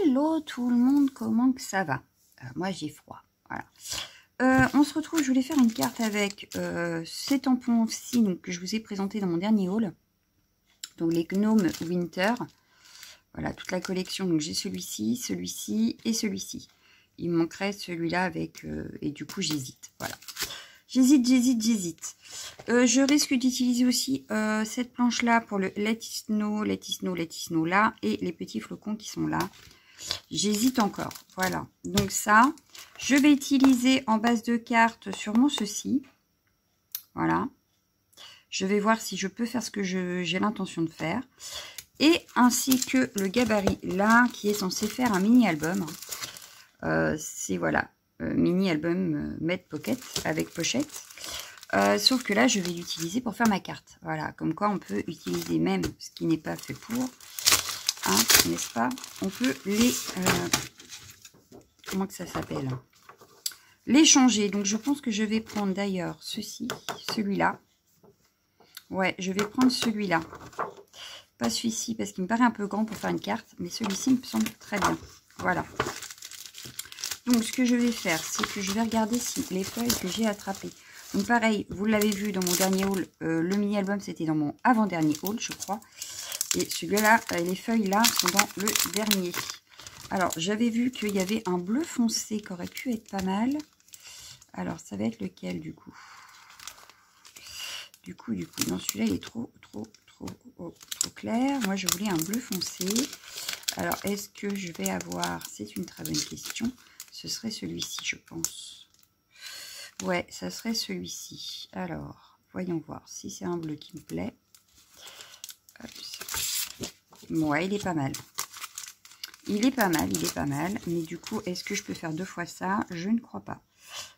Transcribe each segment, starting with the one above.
Hello tout le monde, comment que ça va? Moi j'ai froid, voilà. On se retrouve, je voulais faire une carte avec ces tampons-ci que je vous ai présenté dans mon dernier haul. Donc les Gnome Winter. Voilà, toute la collection. Donc j'ai celui-ci, celui-ci et celui-ci. Il me manquerait celui-là avec... et du coup j'hésite, voilà. J'hésite. Je risque d'utiliser aussi cette planche-là pour le Let It Snow là. Et les petits flocons qui sont là. J'hésite encore. Voilà. Donc ça, je vais utiliser en base de carte sûrement ceci. Voilà. Je vais voir si je peux faire ce que j'ai l'intention de faire. Et ainsi que le gabarit là, qui est censé faire un mini-album. C'est voilà. Mini-album Made Pocket avec pochette. Sauf que là, je vais l'utiliser pour faire ma carte. Voilà. Comme quoi, on peut utiliser même ce qui n'est pas fait pour. Hein, n'est-ce pas? On peut les... comment que ça s'appelle? Les changer. Donc, je pense que je vais prendre d'ailleurs ceci, celui-là. Ouais, je vais prendre celui-là. Pas celui-ci, parce qu'il me paraît un peu grand pour faire une carte. Mais celui-ci me semble très bien. Voilà. Donc, ce que je vais faire, c'est que je vais regarder si les feuilles que j'ai attrapées. Donc, pareil, vous l'avez vu dans mon dernier haul. Le mini-album, c'était dans mon avant-dernier haul, je crois. Et celui-là, les feuilles là sont dans le dernier. Alors, j'avais vu qu'il y avait un bleu foncé qui aurait pu être pas mal. Alors, ça va être lequel du coup? Du coup, non, celui-là, il est trop clair. Moi, je voulais un bleu foncé. Alors, est-ce que je vais avoir... C'est une très bonne question. Ce serait celui-ci, je pense. Ouais, ça serait celui-ci. Alors, voyons voir si c'est un bleu qui me plaît. Hop. Ouais, il est pas mal. Il est pas mal. Mais du coup, est-ce que je peux faire deux fois ça? Je ne crois pas.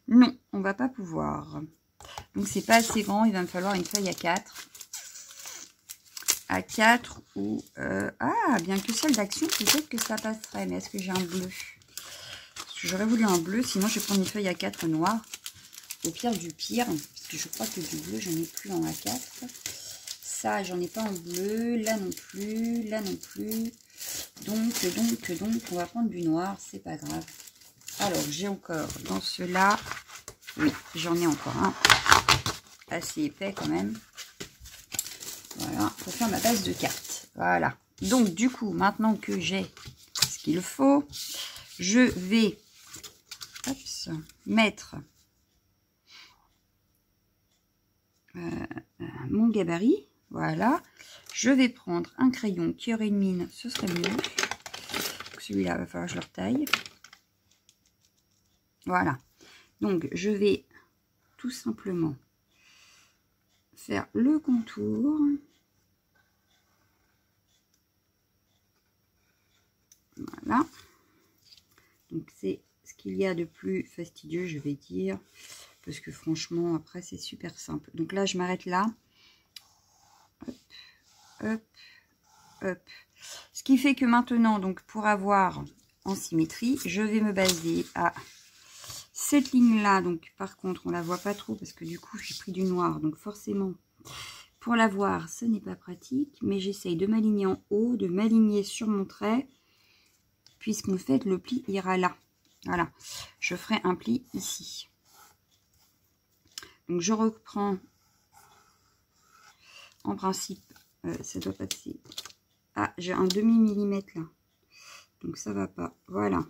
Non, on va pas pouvoir. Donc, c'est pas assez grand. Il va me falloir une feuille à 4. À 4 ou... ah, bien que celle d'action, peut-être que ça passerait. Mais est-ce que j'ai un bleu? Parce que j'aurais voulu un bleu. Sinon, je vais prendre une feuille à 4 noire. Au pire du pire. Parce que je crois que du bleu, j'en ai plus en A4. Ça, j'en ai pas en bleu. Là non plus. Là non plus. Donc, on va prendre du noir. C'est pas grave. Alors, j'ai encore dans ceux-là. Oui, j'en ai encore un. Assez épais quand même. Voilà, pour faire ma base de cartes. Voilà. Donc, du coup, maintenant que j'ai ce qu'il faut, je vais mettre mon gabarit. Voilà. Je vais prendre un crayon qui aurait une mine, ce serait mieux. Celui-là, va falloir que je le retaille. Voilà. Donc, je vais tout simplement faire le contour. Voilà. Donc, c'est ce qu'il y a de plus fastidieux, je vais dire. Parce que franchement, après, c'est super simple. Donc là, je m'arrête là. Hop, hop, hop. Ce qui fait que maintenant, donc pour avoir en symétrie, je vais me baser à cette ligne-là. Donc, par contre, on la voit pas trop parce que du coup, j'ai pris du noir. Donc, forcément, pour la voir, ce n'est pas pratique. Mais j'essaye de m'aligner en haut, de m'aligner sur mon trait. Puisqu'en fait, le pli ira là. Voilà. Je ferai un pli ici. Donc, je reprends. En principe, ça doit passer. Ah, j'ai un demi-millimètre là. Donc, ça va pas. Voilà.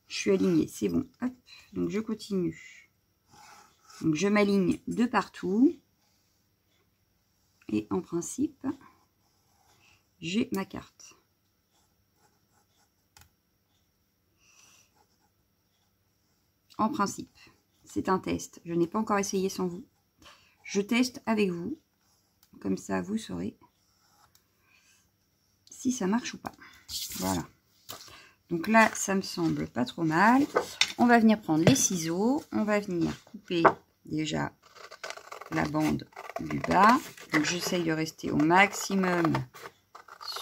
Je suis alignée. C'est bon. Hop. Donc, je continue. Donc, je m'aligne de partout. Et en principe, j'ai ma carte. En principe, c'est un test. Je n'ai pas encore essayé sans vous. Je teste avec vous. Comme ça, vous saurez si ça marche ou pas. Voilà. Donc là, ça me semble pas trop mal. On va venir prendre les ciseaux. On va venir couper déjà la bande du bas. Donc j'essaye de rester au maximum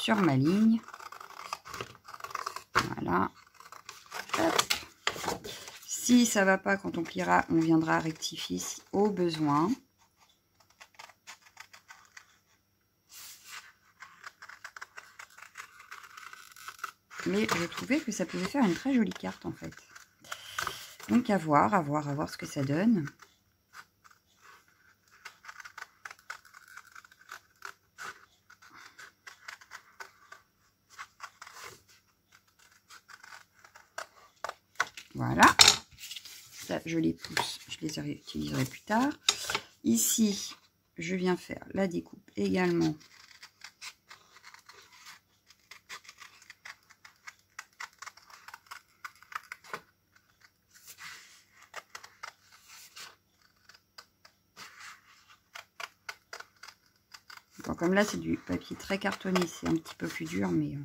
sur ma ligne. Voilà. Hop. Si ça va pas quand on pliera, on viendra rectifier au besoin. Mais je trouvais que ça pouvait faire une très jolie carte en fait. Donc à voir ce que ça donne. Voilà. Ça, je les pousse, je les réutiliserai plus tard. Ici, je viens faire la découpe également. Bon, comme là, c'est du papier très cartonné, c'est un petit peu plus dur, mais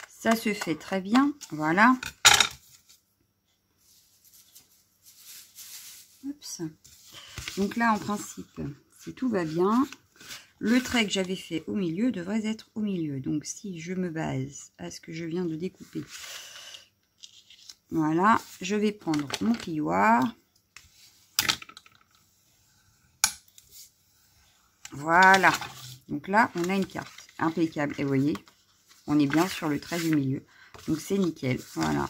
ça se fait très bien. Voilà. Oups. Donc là, en principe, si tout va bien, le trait que j'avais fait au milieu devrait être au milieu. Donc si je me base à ce que je viens de découper, voilà, je vais prendre mon plioir. Voilà. Donc là, on a une carte impeccable. Et vous voyez, on est bien sur le trait du milieu. Donc c'est nickel. Voilà.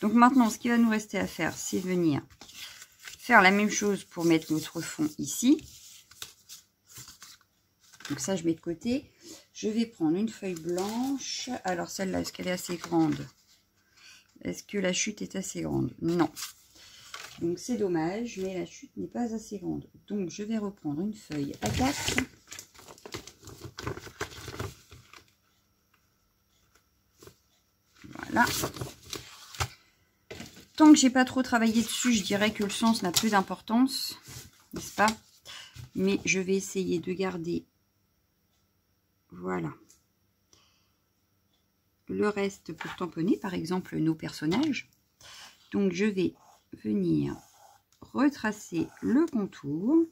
Donc maintenant, ce qu'il va nous rester à faire, c'est venir faire la même chose pour mettre notre fond ici. Donc ça, je mets de côté. Je vais prendre une feuille blanche. Alors celle-là, est-ce qu'elle est assez grande? Est-ce que la chute est assez grande? Non. Donc c'est dommage, mais la chute n'est pas assez grande. Donc je vais reprendre une feuille A4. Voilà. Tant que j'ai pas trop travaillé dessus, je dirais que le sens n'a plus d'importance, n'est-ce pas? Mais je vais essayer de garder, voilà, le reste pour tamponner, par exemple nos personnages. Donc je vais venir retracer le contour.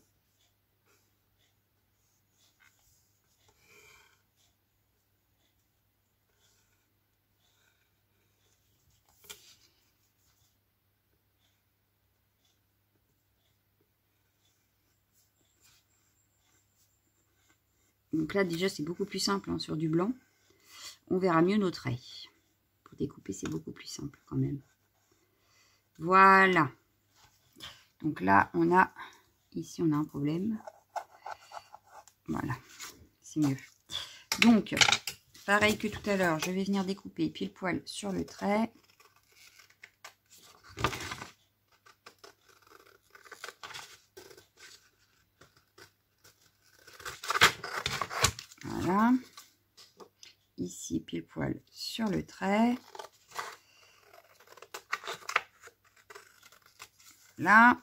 Donc là déjà c'est beaucoup plus simple hein, sur du blanc. On verra mieux nos traits. Pour découper c'est beaucoup plus simple quand même. Voilà. Donc là on a, ici on a un problème. Voilà, c'est mieux. Donc pareil que tout à l'heure, je vais venir découper pile poil sur le trait. Voilà. Ici, pile poil sur le trait. Là.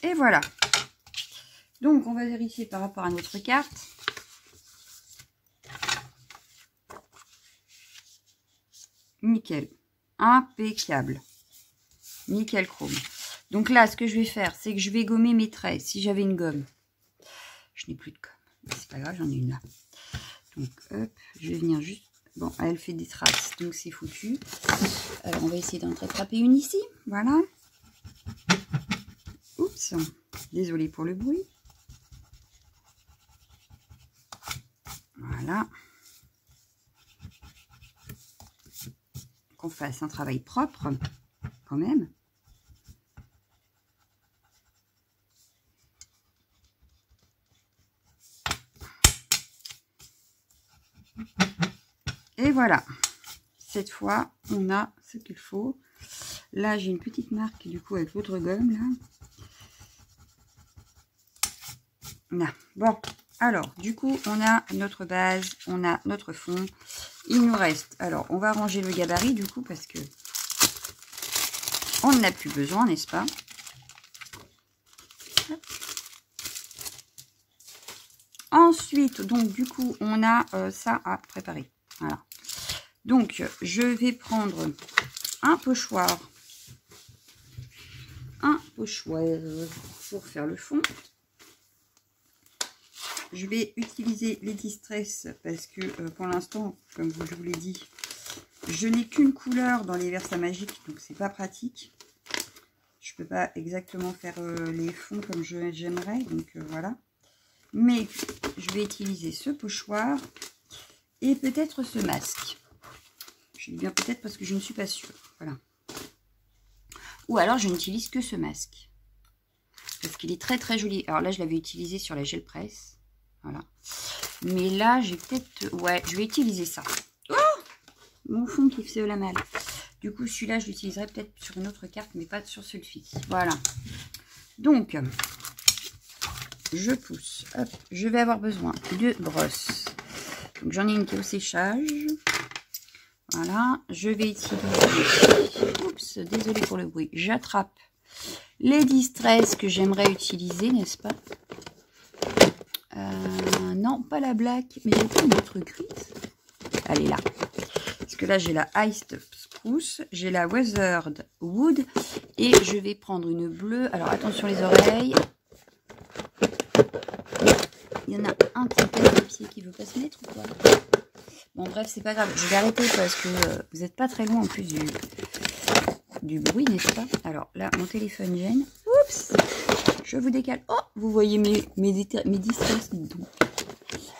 Et voilà. Donc, on va vérifier par rapport à notre carte. Nickel. Impeccable. Nickel chrome. Donc là, ce que je vais faire, c'est que je vais gommer mes traits. Si j'avais une gomme. Je n'ai plus de gomme. Mais c'est pas grave, j'en ai une là. Donc, hop, je vais venir juste... Bon, elle fait des traces, donc c'est foutu. Alors, on va essayer d'en rattraper une ici. Voilà. Oups. Désolée pour le bruit. Voilà. Qu'on fasse un travail propre, quand même. Et voilà. Cette fois, on a ce qu'il faut. Là, j'ai une petite marque, du coup, avec l'autre gomme, là. Là. Bon, alors, du coup, on a notre base, on a notre fond. Il nous reste... Alors, on va ranger le gabarit, du coup, parce que on n'en a plus besoin, n'est-ce pas? Ensuite, donc, du coup, on a ça à préparer. Voilà. Donc, je vais prendre un pochoir. Un pochoir pour faire le fond. Je vais utiliser les Distress parce que pour l'instant, comme je vous l'ai dit, je n'ai qu'une couleur dans les Versa Magiques, donc c'est pas pratique. Je peux pas exactement faire les fonds comme j'aimerais, donc voilà. Mais je vais utiliser ce pochoir et peut-être ce masque. Je dis bien peut-être parce que je ne suis pas sûre. Voilà. Ou alors je n'utilise que ce masque. Parce qu'il est très très joli. Alors là, je l'avais utilisé sur la gel presse. Voilà. Mais là, j'ai peut-être... Ouais, je vais utiliser ça. Oh, mon fond qui fait la malle. Du coup, celui-là, je l'utiliserai peut-être sur une autre carte, mais pas sur celui-ci. Voilà. Donc, je pousse. Hop, je vais avoir besoin de brosses. Donc, j'en ai une qui est au séchage. Voilà. Je vais utiliser... Oups, désolé pour le bruit. J'attrape les Distress que j'aimerais utiliser, n'est-ce pas? Non, pas la black, mais j'ai pas une autre grise. Elle est là. Parce que là, j'ai la Iced Spruce, j'ai la Weathered Wood, et je vais prendre une bleue. Alors, attention les oreilles. Il y en a un qui pèse le pied qui veut pas se mettre ou quoi? Bon, bref, c'est pas grave. Je vais arrêter parce que vous n'êtes pas très loin en plus du bruit, n'est-ce pas? Alors, là, mon téléphone gêne. Oups! Je vous décale. Oh, vous voyez mes distress, donc.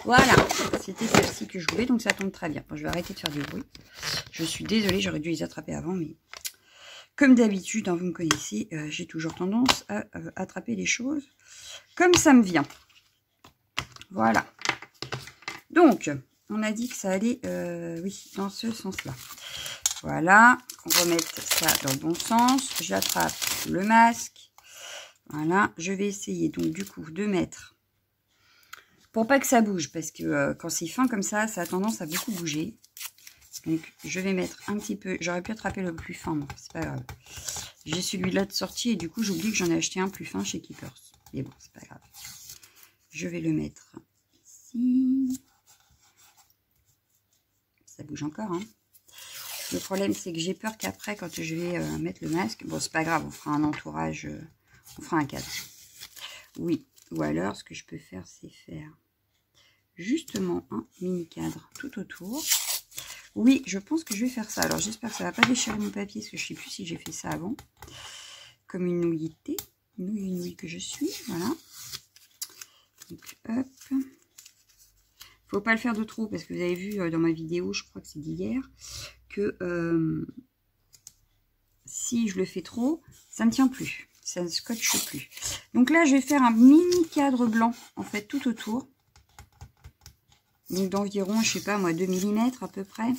Voilà, c'était celle-ci que je voulais, donc ça tombe très bien. Bon, je vais arrêter de faire du bruit. Je suis désolée, j'aurais dû les attraper avant, mais comme d'habitude, hein, vous me connaissez, j'ai toujours tendance à attraper les choses comme ça me vient. Voilà. Donc, on a dit que ça allait, oui, dans ce sens-là. Voilà, qu'on remette ça dans le bon sens. J'attrape le masque. Voilà, je vais essayer donc du coup de mettre... Pour pas que ça bouge, parce que quand c'est fin comme ça, ça a tendance à beaucoup bouger. Donc, je vais mettre un petit peu... J'aurais pu attraper le plus fin, mais c'est pas grave. J'ai celui-là de sortie et du coup, j'oublie que j'en ai acheté un plus fin chez Keepers. Mais bon, c'est pas grave. Je vais le mettre ici. Ça bouge encore, hein. Le problème, c'est que j'ai peur qu'après, quand je vais mettre le masque... Bon, c'est pas grave, on fera un entourage... on fera un cadre. Oui. Ou alors, ce que je peux faire, c'est faire justement un mini cadre tout autour. Oui, je pense que je vais faire ça. Alors, j'espère que ça ne va pas déchirer mon papier, parce que je ne sais plus si j'ai fait ça avant. Comme une nouillité. Une nouille que je suis. Voilà. Donc, hop. Faut pas le faire de trop, parce que vous avez vu dans ma vidéo, je crois que c'est d'hier, que si je le fais trop, ça ne tient plus. Ça ne scotche plus. Donc là, je vais faire un mini cadre blanc, en fait, tout autour. Donc d'environ, je sais pas moi, 2 mm à peu près.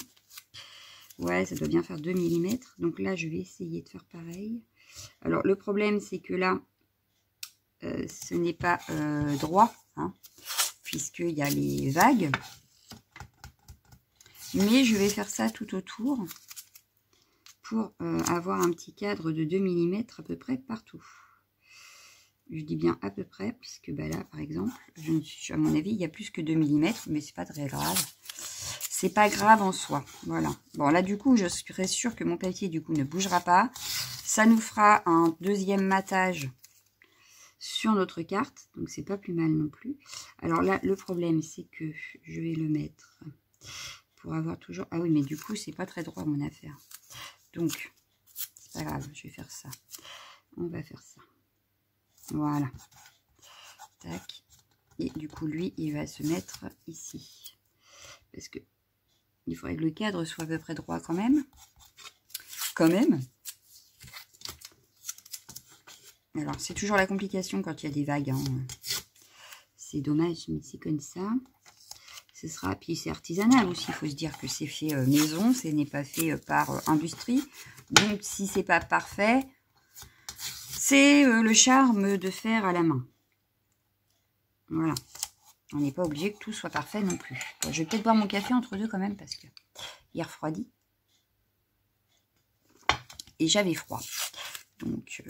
Ouais, ça doit bien faire 2 mm. Donc là, je vais essayer de faire pareil. Alors, le problème, c'est que là, ce n'est pas droit, hein, puisqu'il y a les vagues. Mais je vais faire ça tout autour pour avoir un petit cadre de 2 mm à peu près partout. Je dis bien à peu près, puisque bah là, par exemple, à mon avis, il y a plus que 2 mm, mais c'est pas très grave. C'est pas grave en soi. Voilà. Bon, là, du coup, je serai sûre que mon papier, du coup, ne bougera pas. Ça nous fera un deuxième matage sur notre carte. Donc, c'est pas plus mal non plus. Alors là, le problème, c'est que je vais le mettre pour avoir toujours... Ah oui, mais du coup, c'est pas très droit, mon affaire. Donc, c'est pas grave, je vais faire ça. On va faire ça. Voilà. Tac. Et du coup, lui, il va se mettre ici. Parce que il faudrait que le cadre soit à peu près droit quand même. Quand même. Alors, c'est toujours la complication quand il y a des vagues. Hein. C'est dommage, mais c'est comme ça. Ce sera, puis c'est artisanal aussi. Il faut se dire que c'est fait maison. Ce n'est pas fait par industrie. Donc, si c'est pas parfait... C'est le charme de faire à la main. Voilà. On n'est pas obligé que tout soit parfait non plus. Bon, je vais peut-être boire mon café entre deux quand même parce que il refroidit. Et j'avais froid. Donc,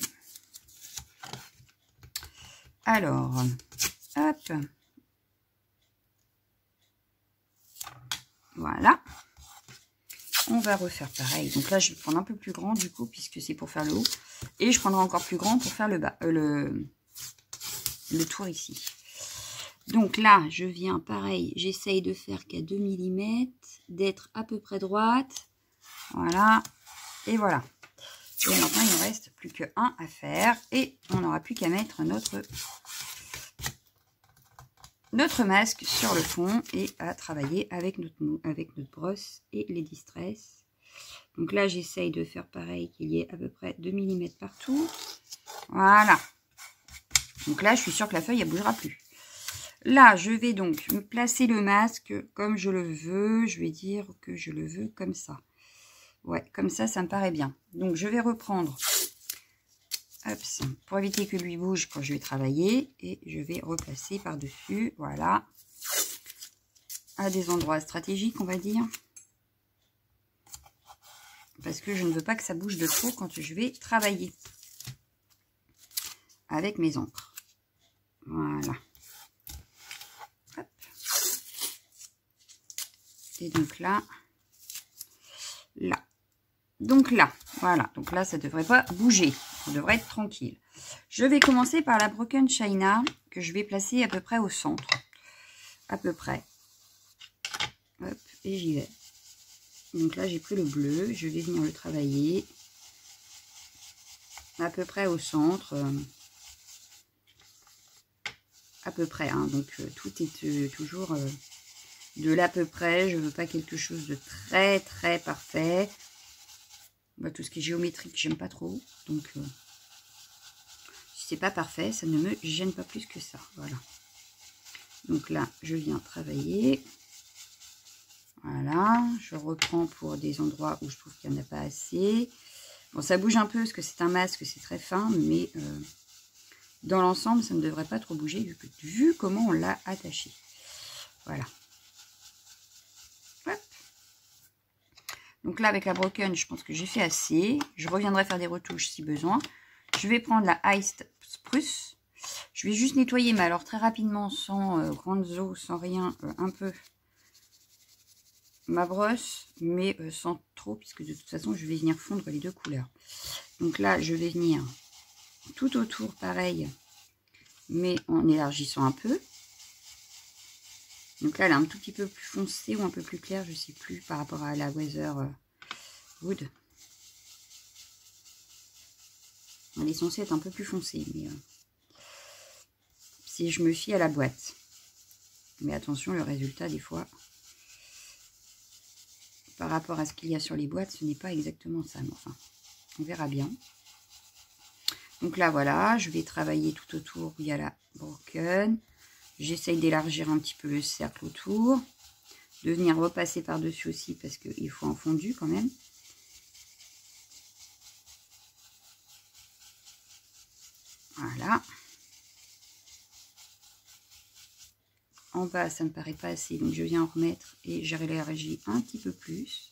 alors, hop. Voilà. on va refaire pareil. Donc là, je vais prendre un peu plus grand du coup, puisque c'est pour faire le haut. Et je prendrai encore plus grand pour faire le bas, le tour ici. Donc là, je viens pareil, j'essaye de faire qu'à 2 mm, d'être à peu près droite. Voilà, et voilà. Et maintenant, il ne reste plus que un à faire. Et on n'aura plus qu'à mettre notre masque sur le fond et à travailler avec notre brosse et les distress. Donc là, j'essaye de faire pareil, qu'il y ait à peu près 2 mm partout. Voilà. Donc là, je suis sûre que la feuille, elle ne bougera plus. Là, je vais donc me placer le masque comme je le veux. Je vais dire que je le veux comme ça. Ouais, comme ça, ça me paraît bien. Donc, je vais reprendre, hop, pour éviter que lui bouge quand je vais travailler. Et je vais replacer par-dessus, voilà, à des endroits stratégiques, on va dire. Parce que je ne veux pas que ça bouge de trop quand je vais travailler avec mes encres. Voilà. Hop. Et donc là, donc là, voilà. Donc là, ça ne devrait pas bouger. On devrait être tranquille. Je vais commencer par la Broken China que je vais placer à peu près au centre. À peu près. Hop, et j'y vais. Donc là, j'ai pris le bleu. Je vais venir le travailler à peu près au centre. À peu près. Hein. Donc, tout est toujours de l'à peu près. Je ne veux pas quelque chose de très, très parfait. Bah, tout ce qui est géométrique, j'aime pas trop. Donc, si c'est pas parfait, ça ne me gêne pas plus que ça. Voilà. Donc là, je viens travailler. Voilà. Je reprends pour des endroits où je trouve qu'il n'y en a pas assez. Bon, ça bouge un peu parce que c'est un masque, c'est très fin. Mais dans l'ensemble, ça ne devrait pas trop bouger vu comment on l'a attaché. Voilà. Hop. Donc là, avec la Broken, je pense que j'ai fait assez. Je reviendrai faire des retouches si besoin. Je vais prendre la Iced Spruce. Je vais juste nettoyer, mais alors très rapidement, sans grandes eaux, sans rien, un peu ma brosse, mais sans trop, puisque de toute façon, je vais venir fondre les deux couleurs. Donc là, je vais venir tout autour, pareil, mais en élargissant un peu. Donc là, elle est un tout petit peu plus foncée ou un peu plus claire, je ne sais plus, par rapport à la Weather Wood. Elle est censée être un peu plus foncée, mais si je me fie à la boîte. Mais attention, le résultat, des fois, par rapport à ce qu'il y a sur les boîtes, ce n'est pas exactement ça. Mais enfin, on verra bien. Donc là, voilà, je vais travailler tout autour où il y a la Broken. J'essaye d'élargir un petit peu le cercle autour. De venir repasser par-dessus aussi parce qu'il faut un fondu quand même. Voilà. En bas, ça ne me paraît pas assez, donc je viens en remettre et j'élargis un petit peu plus.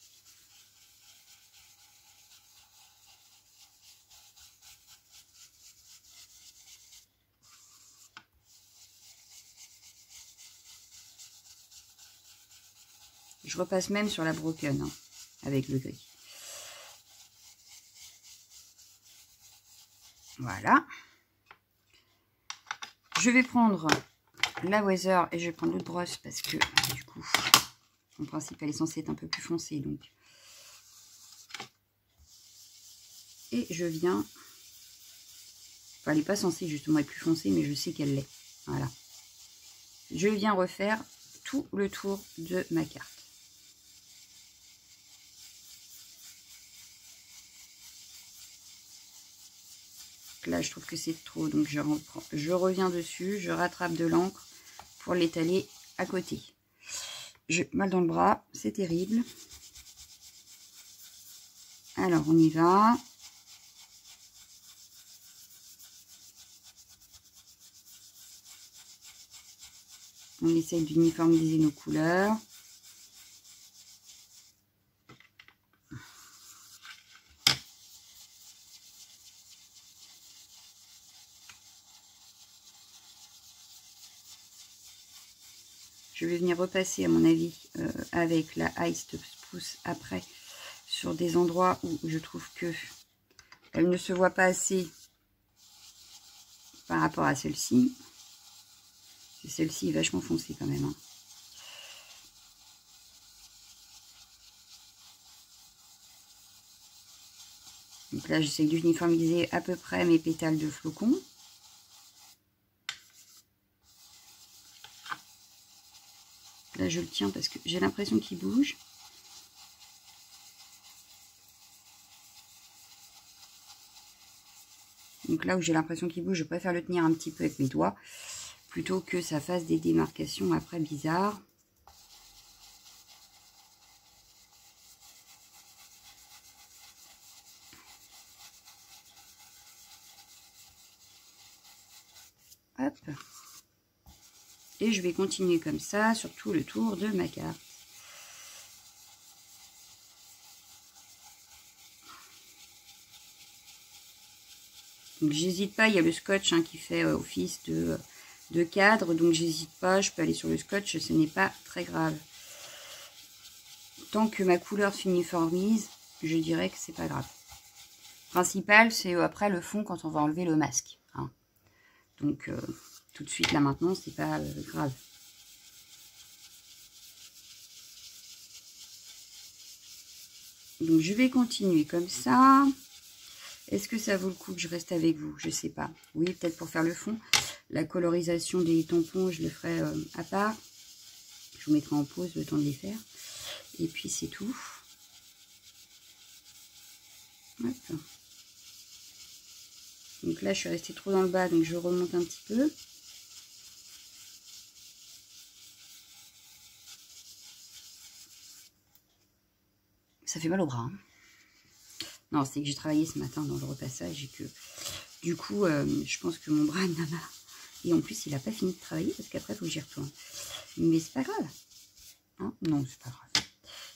Je repasse même sur la Broken, hein, avec le gris. Voilà. Je vais prendre la Weather et je vais prendre l'autre brosse parce que du coup, en principe, elle est censée être un peu plus foncée. Donc. Et je viens... Enfin, elle n'est pas censée justement être plus foncée, mais je sais qu'elle l'est. Voilà. Je viens refaire tout le tour de ma carte. Là, je trouve que c'est trop, donc je reviens dessus, je rattrape de l'encre pour l'étaler à côté. J'ai mal dans le bras, c'est terrible. Alors, on y va. On essaye d'uniformiser nos couleurs. Je vais venir repasser, à mon avis, avec la Iced Spruce après sur des endroits où je trouve que elle ne se voit pas assez par rapport à celle-ci. Celle-ci est vachement foncée quand même. Hein. Donc là, j'essaie d'uniformiser à peu près mes pétales de flocons. Là, je le tiens parce que j'ai l'impression qu'il bouge. Donc là où j'ai l'impression qu'il bouge, je préfère le tenir un petit peu avec mes doigts, plutôt que ça fasse des démarcations après bizarres. Hop. Et je vais continuer comme ça sur tout le tour de ma carte. Donc j'hésite pas, il y a le scotch hein, qui fait office de cadre, donc j'hésite pas, je peux aller sur le scotch, ce n'est pas très grave. Tant que ma couleur s'uniformise, je dirais que c'est pas grave. Le principal, c'est après le fond quand on va enlever le masque. Hein. Donc tout de suite là maintenant, c'est pas grave. Donc je vais continuer comme ça. Est-ce que ça vaut le coup que je reste avec vous? Je sais pas. Oui, peut-être pour faire le fond. La colorisation des tampons, je le ferai à part. Je vous mettrai en pause le temps de les faire. Et puis c'est tout. Hop. Donc là, je suis restée trop dans le bas, donc je remonte un petit peu. Ça fait mal au bras. Hein. Non, c'est que j'ai travaillé ce matin dans le repassage et que du coup, je pense que mon bras en a marre. Et en plus, il n'a pas fini de travailler parce qu'après, il faut que j'y retourne. Mais c'est pas grave. Hein, non, c'est pas grave.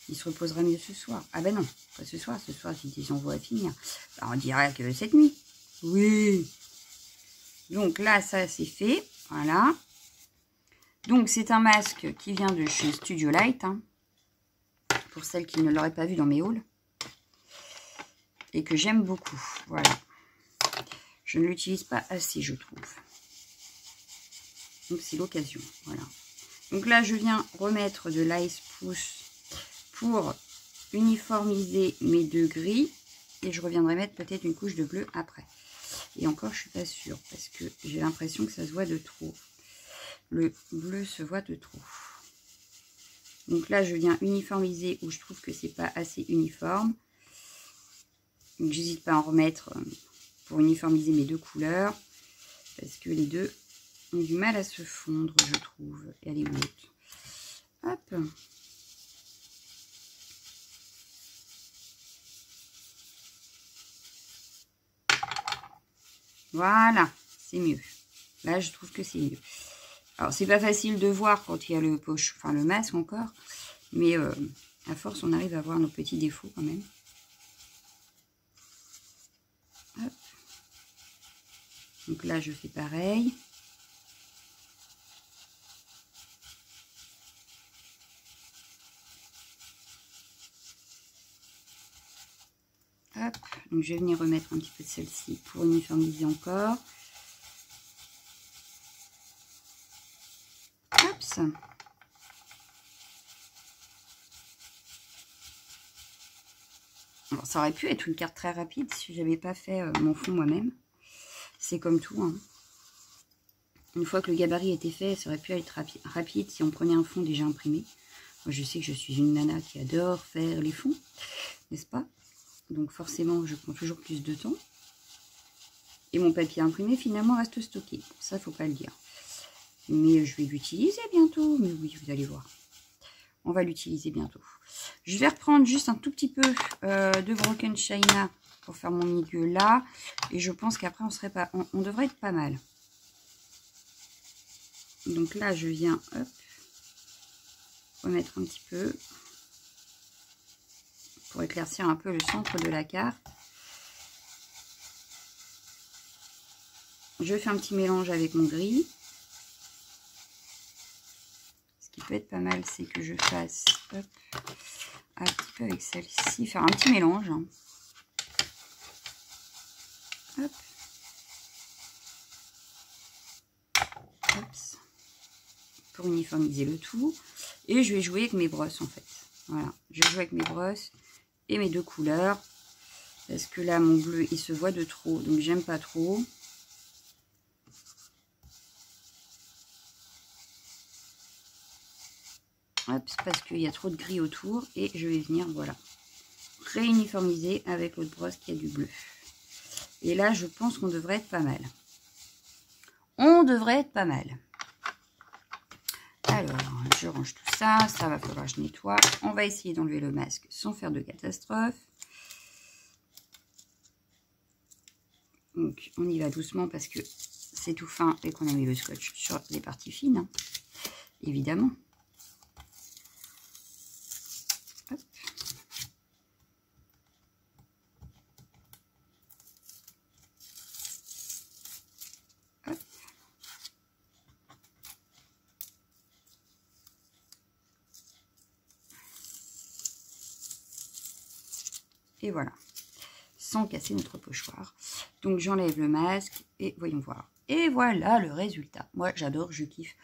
Il se reposera mieux ce soir. Ah ben non, pas ce soir. Ce soir, j'ai des envois à finir. Ben, on dirait que cette nuit. Oui. Donc là, ça, c'est fait. Voilà. Donc, c'est un masque qui vient de chez Studio Light. Hein, pour celles qui ne l'auraient pas vu dans mes hauls. Et que j'aime beaucoup. Voilà. Je ne l'utilise pas assez, je trouve. Donc, c'est l'occasion. Voilà. Donc là, je viens remettre de l'ice pouce pour uniformiser mes deux gris. Et je reviendrai mettre peut-être une couche de bleu après. Et encore, je ne suis pas sûre parce que j'ai l'impression que ça se voit de trop. Le bleu se voit de trop. Donc là, je viens uniformiser où je trouve que c'est pas assez uniforme. Donc, j'hésite pas à en remettre pour uniformiser mes deux couleurs. Parce que les deux ont du mal à se fondre, je trouve. Et elle est haute. Hop. Voilà, c'est mieux. Là, je trouve que c'est mieux. Alors, c'est pas facile de voir quand il y a le poche, enfin le masque encore. Mais à force, on arrive à voir nos petits défauts quand même. Hop. Donc là, je fais pareil. Hop. Donc je vais venir remettre un petit peu de celle-ci pour uniformiser encore. Hop. Alors, ça aurait pu être une carte très rapide si j'avais pas fait mon fond moi-même. C'est comme tout. Hein. Une fois que le gabarit était fait, ça aurait pu être rapide si on prenait un fond déjà imprimé. Moi, je sais que je suis une nana qui adore faire les fonds, n'est-ce pas? Donc forcément, je prends toujours plus de temps. Et mon papier imprimé, finalement, reste stocké. Ça, faut pas le dire. Mais je vais l'utiliser bientôt. Mais oui, vous allez voir. On va l'utiliser bientôt. Je vais reprendre juste un tout petit peu de Broken China pour faire mon milieu là. Et je pense qu'après, on devrait être pas mal. Donc là, je viens hop, remettre un petit peu pour éclaircir un peu le centre de la carte. Je fais un petit mélange avec mon gris. Ce qui peut être pas mal, c'est que je fasse hop, un petit peu avec celle-ci, faire un petit mélange. Hop. Hop. Pour uniformiser le tout. Et je vais jouer avec mes brosses en fait. Voilà, je joue avec mes brosses et mes deux couleurs. Parce que là, mon bleu, il se voit de trop. Donc, j'aime pas trop. Hop, parce qu'il y a trop de gris autour. Et je vais venir, voilà, réuniformiser avec l'autre brosse qui a du bleu. Et là, je pense qu'on devrait être pas mal. On devrait être pas mal. Alors, je range tout ça. Ça va falloir que je nettoie. On va essayer d'enlever le masque sans faire de catastrophe. Donc, on y va doucement parce que c'est tout fin et qu'on a mis le scotch sur les parties fines, hein, évidemment. Hop. Hop. Et voilà. Sans casser notre pochoir. Donc j'enlève le masque et voyons voir. Et voilà le résultat. Moi j'adore, je kiffe.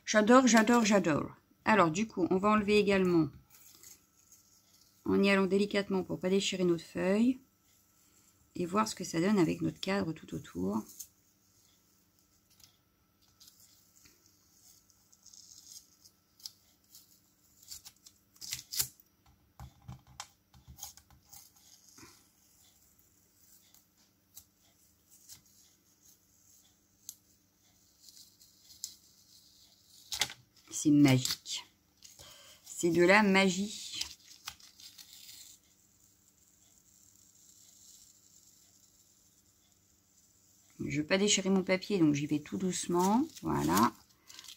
J'adore, j'adore, j'adore. Alors du coup, on va enlever également, en y allant délicatement pour pas déchirer notre feuille. Et voir ce que ça donne avec notre cadre tout autour. C'est magique. C'est de la magie. Je ne veux pas déchirer mon papier, donc j'y vais tout doucement. Voilà.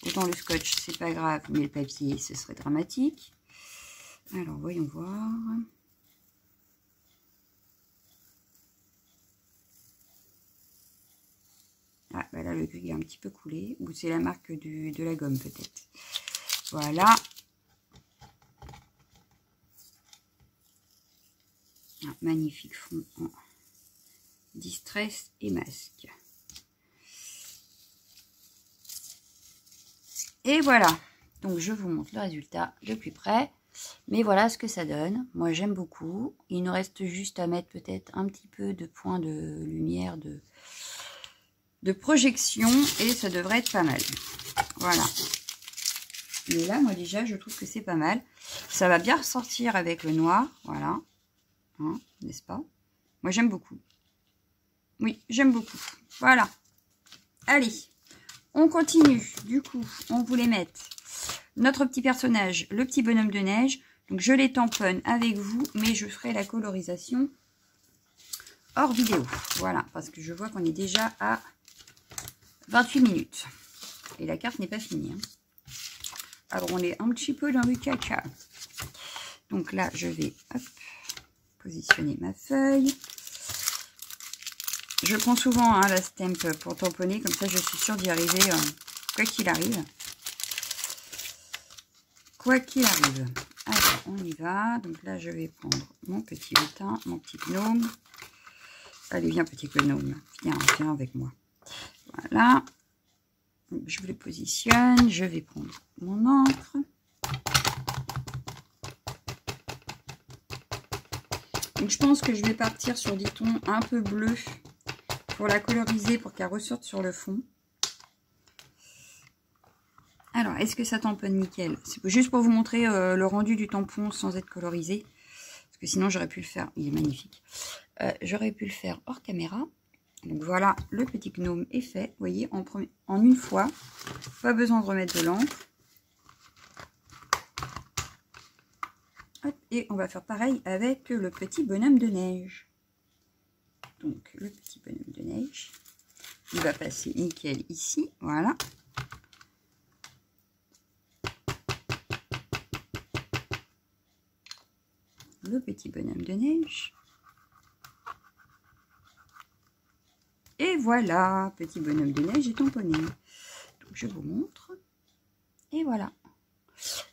Autant le scotch, c'est pas grave, mais le papier, ce serait dramatique. Alors, voyons voir. Ah, bah là, le gris est un petit peu coulé. Ou c'est la marque de la gomme, peut-être. Voilà. Un magnifique fond en distress et masque. Et voilà. Donc, je vous montre le résultat de plus près. Mais voilà ce que ça donne. Moi, j'aime beaucoup. Il nous reste juste à mettre peut-être un petit peu de point de lumière, de projection. Et ça devrait être pas mal. Voilà. Mais là, moi, déjà, je trouve que c'est pas mal. Ça va bien ressortir avec le noir. Voilà. Hein, n'est-ce pas? Moi, j'aime beaucoup. Oui, j'aime beaucoup. Voilà. Allez. On continue. Du coup, on voulait mettre notre petit personnage, le petit bonhomme de neige. Donc, je les tamponne avec vous, mais je ferai la colorisation hors vidéo. Voilà, parce que je vois qu'on est déjà à 28 minutes. Et la carte n'est pas finie. Hein. Alors, on est un petit peu dans le caca. Donc là, je vais hop, positionner ma feuille. Je prends souvent hein, la stamp pour tamponner, comme ça je suis sûre d'y arriver quoi qu'il arrive. Quoi qu'il arrive. Alors, on y va. Donc là, je vais prendre mon petit lutin, mon petit gnome. Allez, viens, petit gnome. Viens, viens avec moi. Voilà. Donc, je le positionne. Je vais prendre mon encre. Donc, je pense que je vais partir sur des tons un peu bleus pour la coloriser, pour qu'elle ressorte sur le fond. Alors, est-ce que ça tamponne nickel? C'est juste pour vous montrer le rendu du tampon sans être colorisé. Parce que sinon, j'aurais pu le faire. Il est magnifique. J'aurais pu le faire hors caméra. Donc voilà, le petit gnome est fait. Vous voyez, en une fois. Pas besoin de remettre de l'encre. Et on va faire pareil avec le petit bonhomme de neige. Donc, le petit bonhomme de neige. Il va passer nickel ici. Voilà. Le petit bonhomme de neige. Et voilà, petit bonhomme de neige est tamponné. Donc, je vous montre. Et voilà.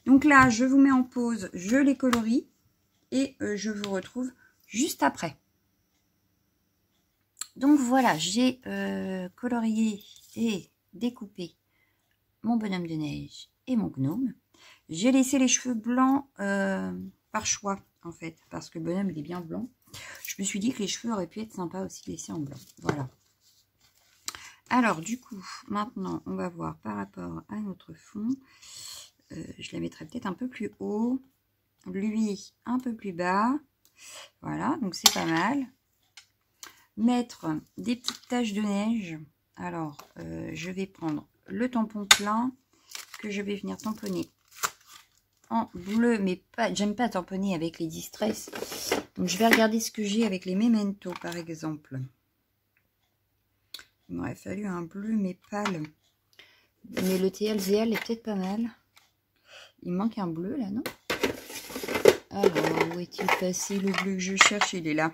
Donc là, je vous mets en pause, je les colorie. et je vous retrouve juste après. Donc voilà, j'ai colorié et découpé mon bonhomme de neige et mon gnome. J'ai laissé les cheveux blancs par choix, en fait, parce que le bonhomme, il est bien blanc. Je me suis dit que les cheveux auraient pu être sympas aussi laissés en blanc. Voilà. Alors, du coup, maintenant, on va voir par rapport à notre fond. Je la mettrai peut-être un peu plus haut. Lui, un peu plus bas. Voilà, donc c'est pas mal. Mettre des petites taches de neige. Alors, je vais prendre le tampon plein que je vais venir tamponner en bleu, mais pas, j'aime pas tamponner avec les Distress. Donc je vais regarder ce que j'ai avec les Memento par exemple. Il m'aurait fallu un bleu mais pâle. Mais le TLVL est peut-être pas mal. Il me manque un bleu là, non? Alors, où est-il passé le bleu que je cherche? Il est là.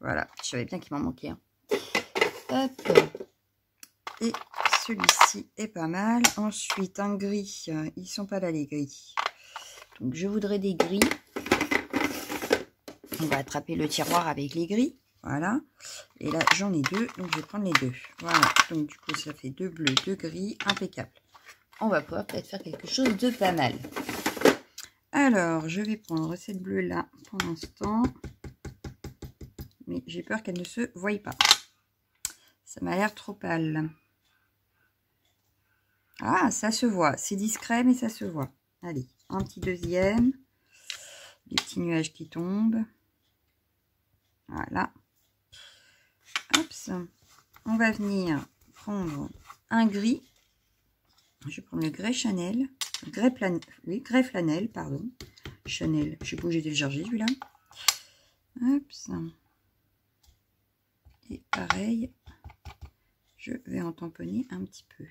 Voilà, je savais bien qu'il m'en manquait un. Hop. Et celui-ci est pas mal. Ensuite, un gris. Ils sont pas là les gris. Donc je voudrais des gris. On va attraper le tiroir avec les gris. Voilà. Et là, j'en ai deux. Donc je vais prendre les deux. Voilà. Donc du coup, ça fait deux bleus, deux gris. Impeccable. On va pouvoir peut-être faire quelque chose de pas mal. Alors, je vais prendre cette bleue-là pour l'instant. Mais j'ai peur qu'elle ne se voie pas. Ça m'a l'air trop pâle. Ah, ça se voit. C'est discret, mais ça se voit. Allez, un petit deuxième. Les petits nuages qui tombent. Voilà. Hop. On va venir prendre un gris. Je vais prendre le grès Chanel. Grès flanelle, pardon. Chanel. Je sais pas où j'ai téléchargé celui-là. Hop. Et pareil, je vais en tamponner un petit peu.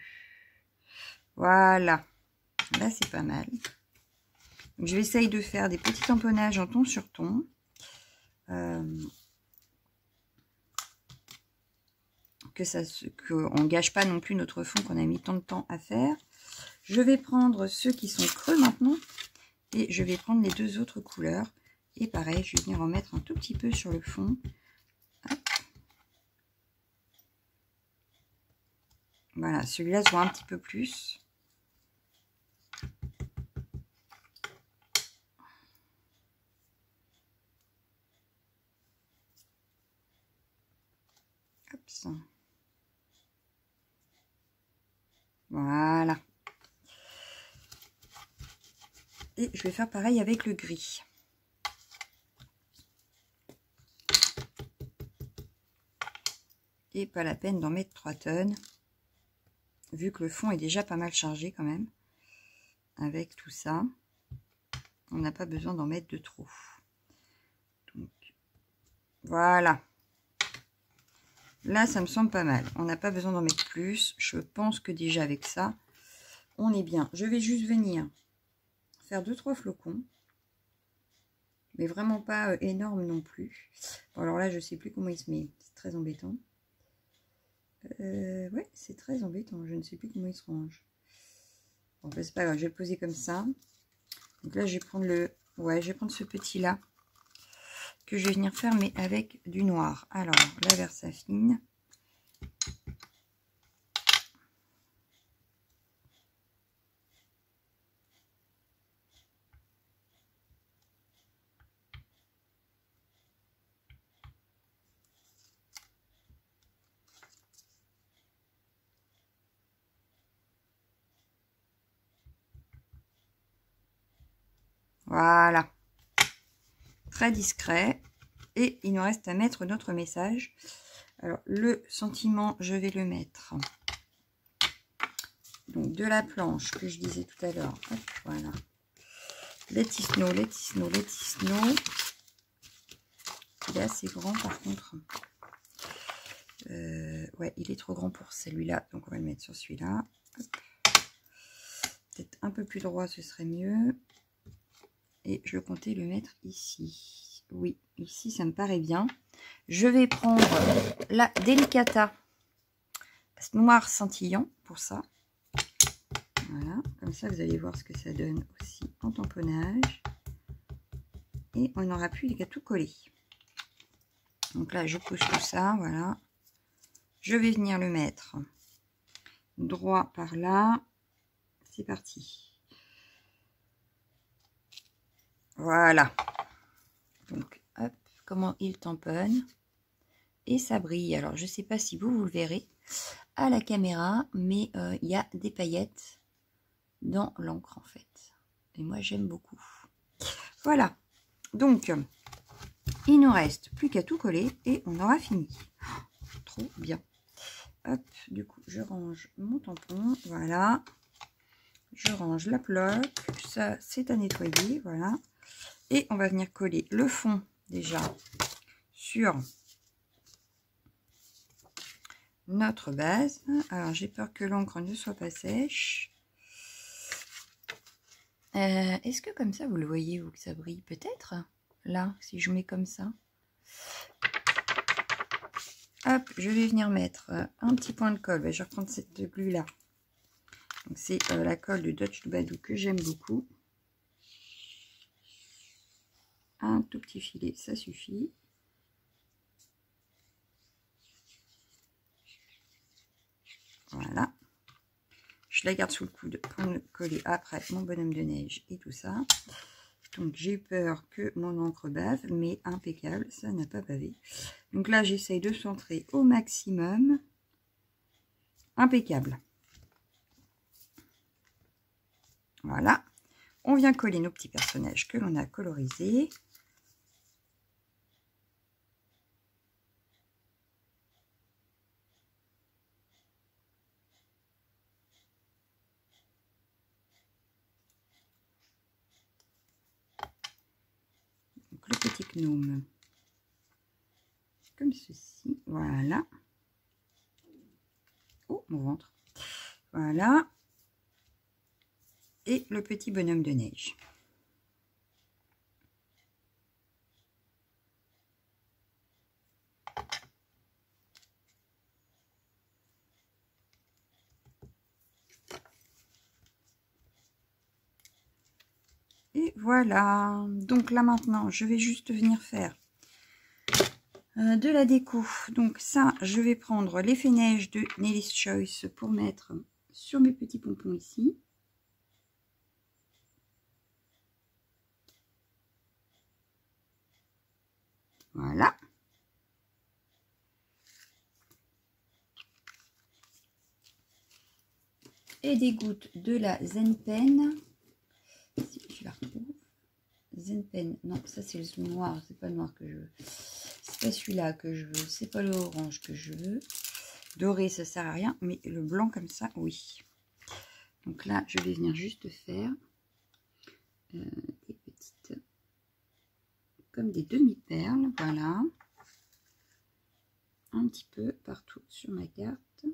Voilà. Là, c'est pas mal. Donc, je vais essayer de faire des petits tamponnages en ton sur ton. Qu'on ne gâche pas non plus notre fond qu'on a mis tant de temps à faire. Je vais prendre ceux qui sont creux maintenant. Et je vais prendre les deux autres couleurs. Et pareil, je vais venir en mettre un tout petit peu sur le fond. Hop. Voilà, celui-là se voit un petit peu plus. Hop. Voilà. Et je vais faire pareil avec le gris. Et pas la peine d'en mettre 3 tonnes. Vu que le fond est déjà pas mal chargé quand même. Avec tout ça. On n'a pas besoin d'en mettre de trop. Donc, voilà. Là, ça me semble pas mal. On n'a pas besoin d'en mettre plus. Je pense que déjà avec ça, on est bien. Je vais juste venir faire 2-3 flocons. Mais vraiment pas énorme non plus. Bon, alors là, je sais plus comment il se met. C'est très embêtant. Ouais, c'est très embêtant. Je ne sais plus comment il se range. Bon, ben, c'est pas grave. Je vais le poser comme ça. Donc là, je vais prendre le... Ouais, je vais prendre ce petit-là. Que je vais venir fermer avec du noir. Alors, la Versafine. Voilà. Très discret. Et il nous reste à mettre notre message. Alors, le sentiment, je vais le mettre. Donc, de la planche que je disais tout à l'heure. Voilà. Let it snow, let it snow, let it snow. Il est assez grand par contre. Ouais, il est trop grand pour celui-là. Donc, on va le mettre sur celui-là. Peut-être un peu plus droit, ce serait mieux. Et je comptais le mettre ici. Oui, ici, ça me paraît bien. Je vais prendre la Delicata noir scintillant pour ça. Voilà, comme ça, vous allez voir ce que ça donne aussi en tamponnage. et on n'aura plus qu'à tout coller. Donc là, je pose tout ça, voilà. Je vais venir le mettre droit par là. C'est parti. Voilà. Donc, hop, comment il tamponne. Et ça brille. Alors, je ne sais pas si vous le verrez à la caméra, mais il y a des paillettes dans l'encre, en fait. Et moi, j'aime beaucoup. Voilà. Donc, il nous reste plus qu'à tout coller et on aura fini. Oh, trop bien. Hop, du coup, je range mon tampon. Voilà. Je range la plaque. Ça, c'est à nettoyer. Voilà. Et on va venir coller le fond déjà sur notre base. Alors, j'ai peur que l'encre ne soit pas sèche. Est-ce que comme ça, vous le voyez, vous, que ça brille? Peut-être là, si je mets comme ça. Hop, je vais venir mettre un petit point de colle. Je vais reprendre cette glue là. C'est la colle de Dutch Doubadou que j'aime beaucoup. Un tout petit filet, ça suffit. Voilà. Je la garde sous le coude pour me coller après mon bonhomme de neige et tout ça. Donc j'ai eu peur que mon encre bave, mais impeccable, ça n'a pas bavé. Donc là, j'essaye de centrer au maximum. Impeccable. Voilà. On vient coller nos petits personnages que l'on a colorisés. Donc le petit gnome. Comme ceci. Voilà. Oh, mon ventre. Voilà. Et le petit bonhomme de neige. Et voilà. Donc là maintenant, je vais juste venir faire de la déco. Donc ça, je vais prendre l'effet neige de Nelly's Choice pour mettre sur mes petits pompons ici. Voilà. Et des gouttes de la Zen Pen. Si je la retrouve. Zen Pen. Non, ça c'est le noir. C'est pas le noir que je veux. C'est pas celui-là que je veux. C'est pas le orange que je veux. Doré, ça sert à rien. Mais le blanc comme ça, oui. Donc là, je vais venir juste faire des petites... comme des demi-perles. Voilà. Un petit peu partout sur ma carte.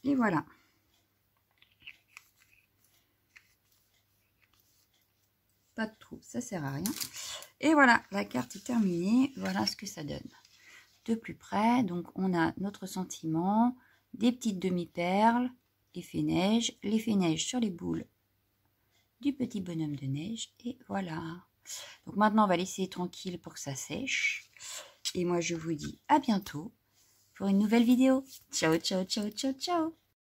Et voilà. Pas de trou, ça sert à rien. Et voilà, la carte est terminée. Voilà ce que ça donne. De plus près, donc on a notre sentiment, des petites demi-perles, effet neige, l'effet neige sur les boules du petit bonhomme de neige. Et voilà. Donc maintenant, on va laisser tranquille pour que ça sèche. Et moi, je vous dis à bientôt pour une nouvelle vidéo. Ciao, ciao, ciao, ciao, ciao.